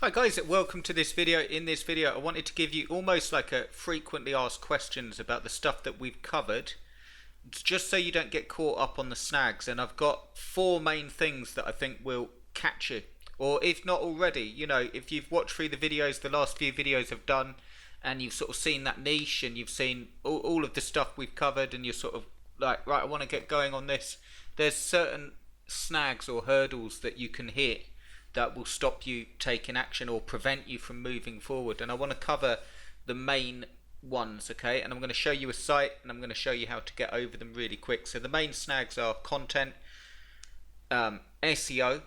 Hi guys, welcome to this video. In this video I wanted to give you almost like a frequently asked questions about the stuff that we've covered, just so you don't get caught up on the snags. And I've got four main things that I think will catch you, or if not already, if you've watched through the videos, the last few videos I've done, and you've sort of seen that niche and you've seen all of the stuff we've covered, and you're sort of like, right, I want to get going on this. There's certain snags or hurdles that you can hit that will stop you taking action or prevent you from moving forward, and I want to cover the main ones, okay? And I'm going to show you a site and I'm going to show you how to get over them really quick. So the main snags are content, SEO,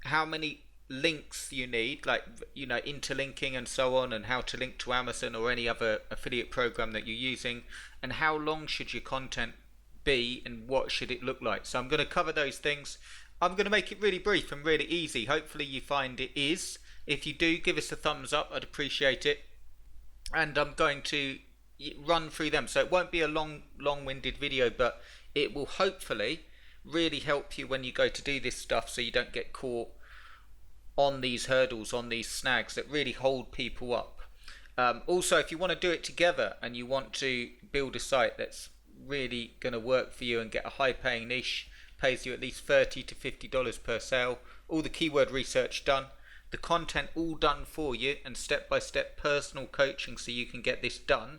how many links you need, like interlinking and so on, and how to link to Amazon or any other affiliate program that you're using, and how long should your content be and what should it look like. So I'm going to cover those things. I'm going to make it really brief and really easy. Hopefully you find it is. If you do, give us a thumbs up, I'd appreciate it. And I'm going to run through them, so it won't be a long-winded video, but it will hopefully really help you when you go to do this stuff, so you don't get caught on these hurdles, on these snags that really hold people up. Also, if you want to do it together and you want to build a site that's really going to work for you and get a high-paying niche, pays you at least $30 to $50 per sale, all the keyword research done, the content all done for you, and step-by-step personal coaching so you can get this done,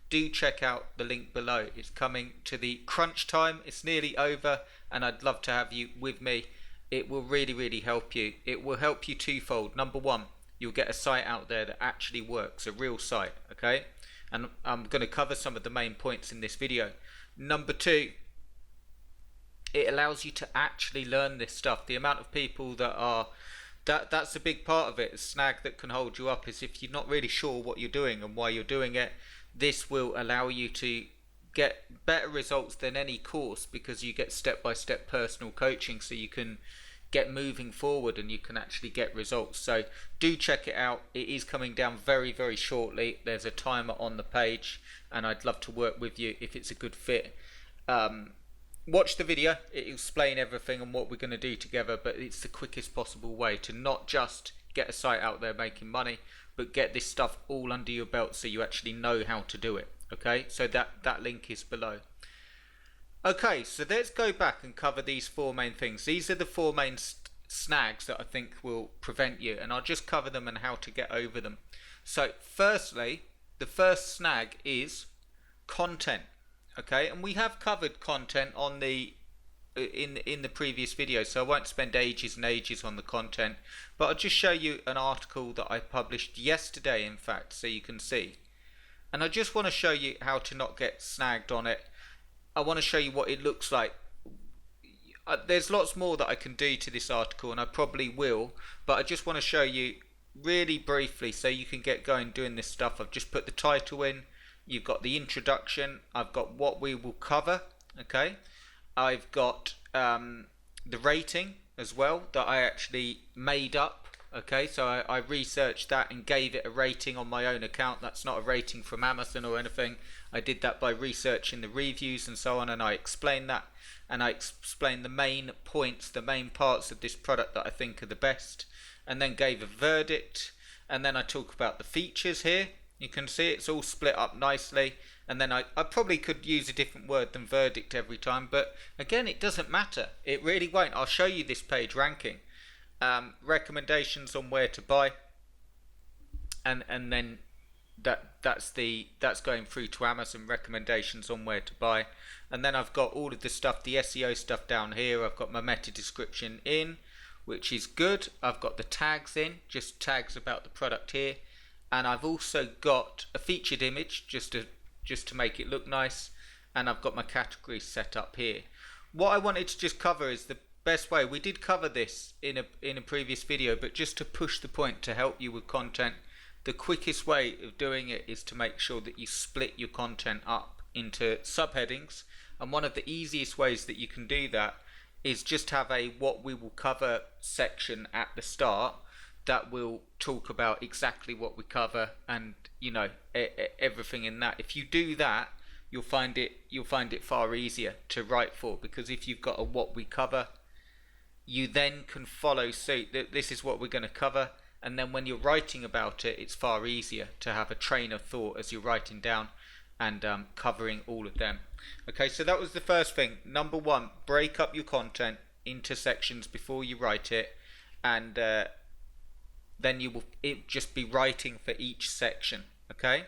do check out the link below. It's coming to the crunch time. It's nearly over and I'd love to have you with me. It will really help you. It will help you twofold. Number one, you'll get a site out there that actually works, a real site, okay? And I'm going to cover some of the main points in this video. Number two, it allows you to actually learn this stuff. The amount of people that's a big part of it. A snag that can hold you up is if you're not really sure what you're doing and why you're doing it. This will allow you to get better results than any course, because you get step-by-step personal coaching, so you can get moving forward and you can actually get results. So do check it out. It is coming down very shortly. There's a timer on the page and I'd love to work with you if it's a good fit. Watch the video, it'll explain everything and what we're going to do together, but it's the quickest possible way to not just get a site out there making money, but get this stuff all under your belt so you actually know how to do it, okay? So that link is below. Okay, so let's go back and cover these four main things. These are the four main snags that I think will prevent you, and I'll just cover them and how to get over them. So firstly, the first snag is content. Okay, and we have covered content on the in the previous video, so I won't spend ages and ages on the content, but I'll just show you an article that I published yesterday, in fact, so you can see. And I just want to show you how to not get snagged on it. I want to show you what it looks like. There's lots more that I can do to this article, and I probably will, but I just want to show you really briefly so you can get going doing this stuff. I've just put the title in. You've got the introduction, I've got what we will cover, okay? I've got the rating as well that I actually made up, okay? So I researched that and gave it a rating on my own account. That's not a rating from Amazon or anything. I did that by researching the reviews and so on, and I explained that, and I explained the main points, the main parts of this product that I think are the best, and then gave a verdict, and then I talk about the features here. You can see it's all split up nicely, and then I probably could use a different word than verdict every time, but again, it doesn't matter. It really won't. I'll show you this page ranking. Recommendations on where to buy, and then that's going through to Amazon, recommendations on where to buy, and then I've got all of the stuff, the SEO stuff down here. I've got my meta description in, which is good. I've got the tags in, just tags about the product here. And I've also got a featured image just to make it look nice, and I've got my categories set up here. What I wanted to just cover is the best way. We did cover this in a previous video, but just to push the point to help you with content, the quickest way of doing it is to make sure that you split your content up into subheadings, and one of the easiest ways that you can do that is just have a what we will cover section at the start that will talk about exactly what we cover, and everything in that. If you do that, you'll find it far easier to write for, because if you've got a what we cover, you then can follow suit. This is what we're going to cover, and then when you're writing about it, it's far easier to have a train of thought as you're writing down and covering all of them. Okay, so that was the first thing. Number one, break up your content into sections before you write it, and then you will just be writing for each section. Okay.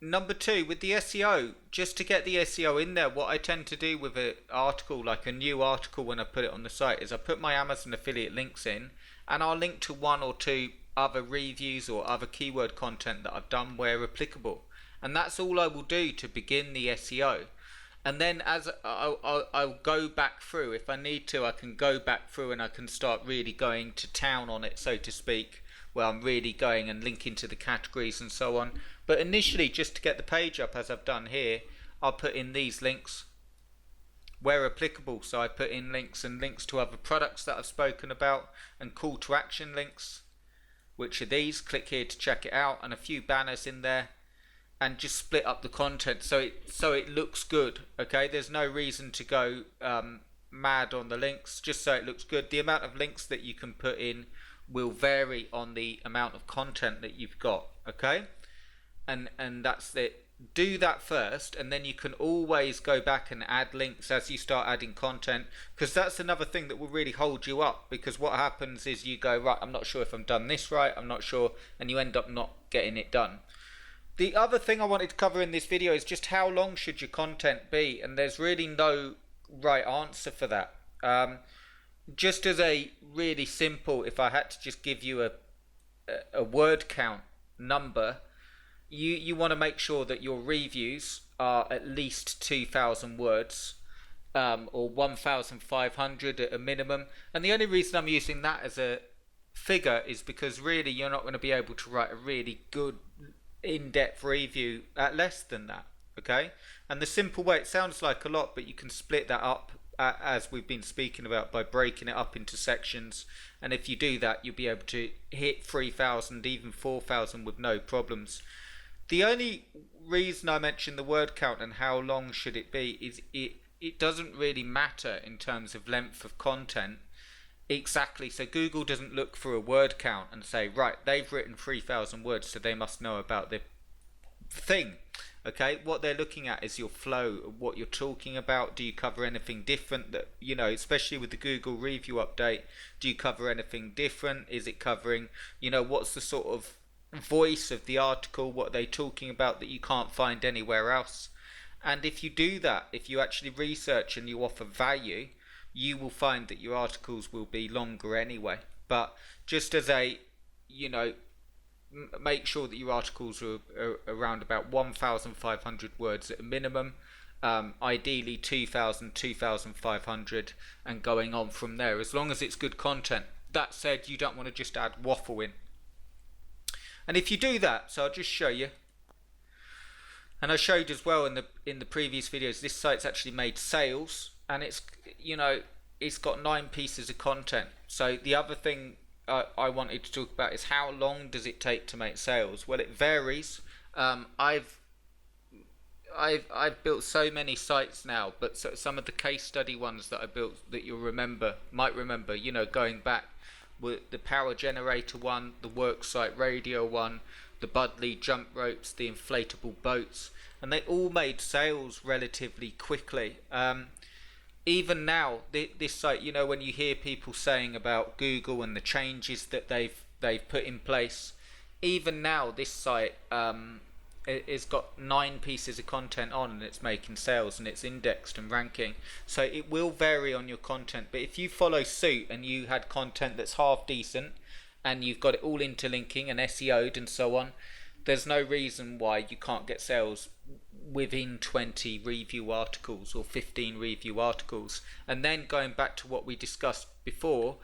Number two, with the SEO, just to get the SEO in there, what I tend to do with an article, like a new article when I put it on the site, is I put my Amazon affiliate links in, and I'll link to one or two other reviews or other keyword content that I've done where applicable. And that's all I will do to begin the SEO. And then as I'll go back through, if I need to, I can go back through and I can start really going to town on it, so to speak, where I'm really going and linking to the categories and so on. But initially, just to get the page up, as I've done here, I'll put in these links where applicable. So I put in links and links to other products that I've spoken about, and call to action links, which are these. Click here to check it out, and a few banners in there, and just split up the content so it looks good. Okay, there's no reason to go mad on the links, just so it looks good. The amount of links that you can put in will vary on the amount of content that you've got. Okay, and that's it. Do that first, and then you can always go back and add links as you start adding content, because that's another thing that will really hold you up. Because what happens is you go, right, I'm not sure if I've done this right, I'm not sure, and you end up not getting it done. The other thing I wanted to cover in this video is just how long should your content be, and there's really no right answer for that. Just as a really simple, if I had to just give you a word count number, you want to make sure that your reviews are at least 2,000 words, or 1,500 at a minimum. And the only reason I'm using that as a figure is because really you're not going to be able to write a really good in-depth review at less than that. Okay, and the simple way, it sounds like a lot, but you can split that up as we've been speaking about, by breaking it up into sections. And if you do that, you'll be able to hit 3,000, even 4,000 with no problems. The only reason I mention the word count and how long should it be is it doesn't really matter in terms of length of content exactly. So Google doesn't look for a word count and say, right, they've written 3,000 words, so they must know about the thing. Okay, what they're looking at is your flow, what you're talking about. Do you cover anything different that, you know, especially with the Google review update, do you cover anything different? Is it covering, you know, what's the sort of voice of the article? What are they talking about that you can't find anywhere else? And if you do that, if you actually research and you offer value, you will find that your articles will be longer anyway. But just as a, you know, make sure that your articles are around about 1,500 words at a minimum, ideally 2,000, 2,500, and going on from there, as long as it's good content. That said, you don't want to just add waffle in. And if you do that, so I'll just show you, and I showed as well in the previous videos, this site's actually made sales, and it's, you know, it's got 9 pieces of content. So the other thing I wanted to talk about is how long does it take to make sales? Well, it varies. I've built so many sites now, but some of the case study ones that I built that you'll might remember, you know, going back, were the power generator one, the worksite radio one, the Budley jump ropes, the inflatable boats, and they all made sales relatively quickly. Even now, this site, you know, when you hear people saying about Google and the changes that they've put in place, even now this site it's got 9 pieces of content on, and it's making sales, and it's indexed and ranking. So it will vary on your content, but if you follow suit and you had content that's half decent and you've got it all interlinking and SEO'd and so on, there's no reason why you can't get sales within 20 review articles or 15 review articles. And then going back to what we discussed before,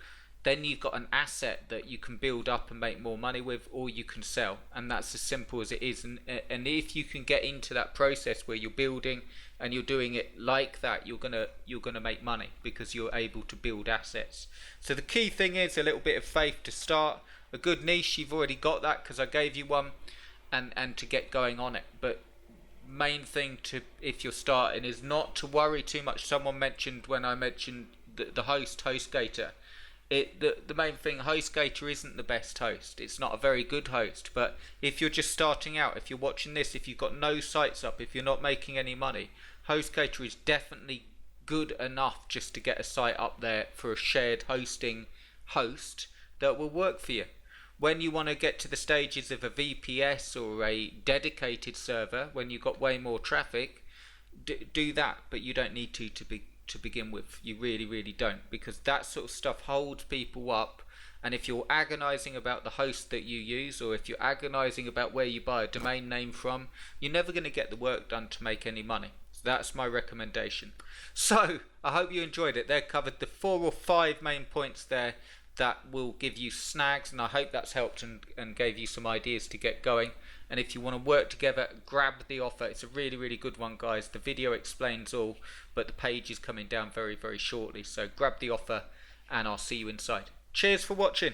then you've got an asset that you can build up and make more money with, or you can sell, and that's as simple as it is. And if you can get into that process where you're building and you're doing it like that, you're gonna make money because you're able to build assets. So the key thing is a little bit of faith to start. A good niche, you've already got that because I gave you one, and to get going on it. But main thing to, if you're starting, is not to worry too much. Someone mentioned when I mentioned the HostGator, The main thing, HostGator isn't the best host. It's not a very good host. But if you're just starting out, if you're watching this, if you've got no sites up, if you're not making any money, HostGator is definitely good enough just to get a site up there for a shared hosting host that will work for you. When you want to get to the stages of a VPS or a dedicated server, when you've got way more traffic, do that. But you don't need to begin with. You really, really don't, because that sort of stuff holds people up. And if you're agonizing about the host that you use, or if you're agonizing about where you buy a domain name from, you're never going to get the work done to make any money. So that's my recommendation. So I hope you enjoyed it. They covered the 4 or 5 main points there that will give you snags, and I hope that's helped and gave you some ideas to get going. And if you want to work together, grab the offer. It's a really, really good one, guys. The video explains all, but the page is coming down very, very shortly. So grab the offer, and I'll see you inside. Cheers for watching.